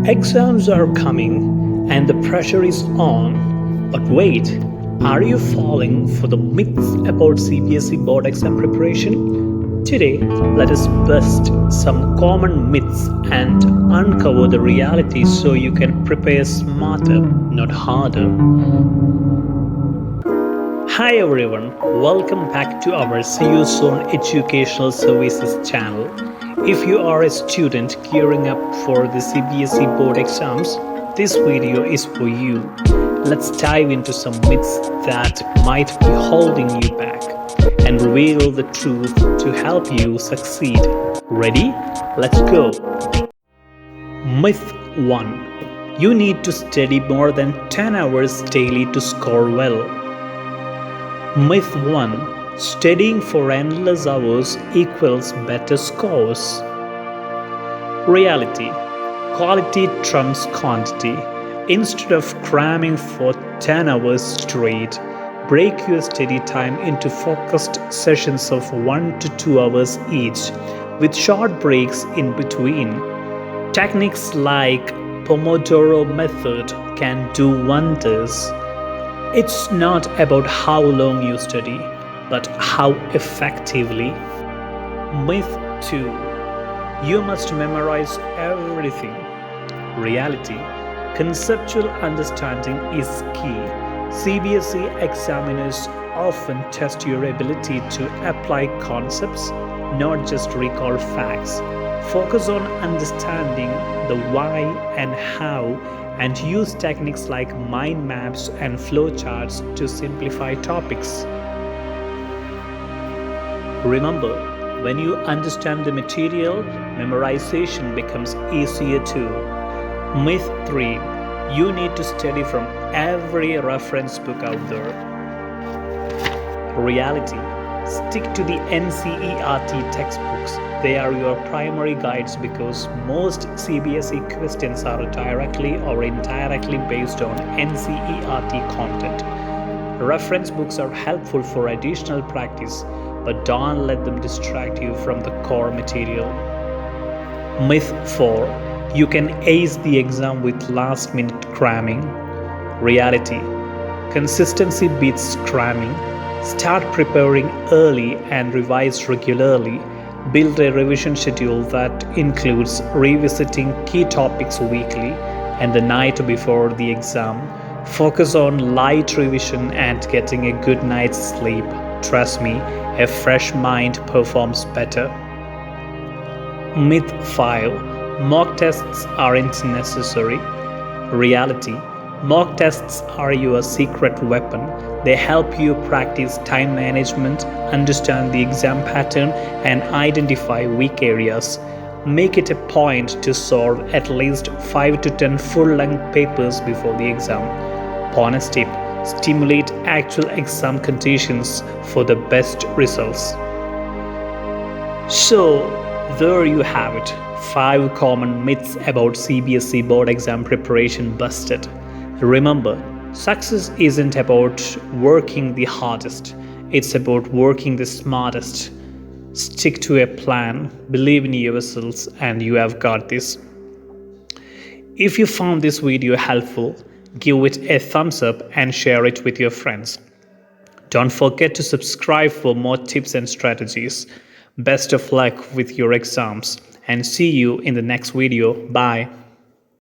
Exams are coming and the pressure is on. But wait, are you falling for the myths about CBSE board exam preparation? Today, let us bust some common myths and uncover the reality so you can prepare smarter, not harder. Hi everyone, welcome back to our See You Soon Educational Services channel. If you are a student gearing up for the CBSE board exams, this video is for you. Let's dive into some myths that might be holding you back and reveal the truth to help you succeed. Ready? Let's go. Myth 1. You need to study more than 10 hours daily to score well. Myth 1. Studying for endless hours equals better scores. Reality. Quality trumps quantity. Instead of cramming for 10 hours straight, break your study time into focused sessions of 1 to 2 hours each, with short breaks in between. Techniques like Pomodoro method can do wonders. It's not about how long you study, but how effectively. Myth 2. You must memorize everything. Reality. Conceptual understanding is key. CBSE examiners often test your ability to apply concepts, not just recall facts. Focus on understanding the why and how, and use techniques like mind maps and flowcharts to simplify topics. Remember, when you understand the material, memorization becomes easier too. Myth 3. You need to study from every reference book out there. Reality. Stick to the NCERT textbooks. They are your primary guides because most CBSE questions are directly or indirectly based on NCERT content. Reference books are helpful for additional practice, but don't let them distract you from the core material. Myth 4. You can ace the exam with last-minute cramming. Reality. Consistency beats cramming. Start preparing early and revise regularly. Build a revision schedule that includes revisiting key topics weekly and the night before the exam. Focus on light revision and getting a good night's sleep. Trust me, a fresh mind performs better. Myth 5. Mock tests aren't necessary. Reality. Mock tests are your secret weapon. They help you practice time management, understand the exam pattern, and identify weak areas. Make it a point to solve at least 5 to 10 full-length papers before the exam. Bonus tip: stimulate actual exam conditions for the best results. So, there you have it. 5 common myths about CBSE board exam preparation busted. Remember, success isn't about working the hardest, it's about working the smartest. Stick to a plan, believe in yourselves, and you have got this. If you found this video helpful, give it a thumbs up and share it with your friends. Don't forget to subscribe for more tips and strategies. Best of luck with your exams, and see you in the next video. Bye.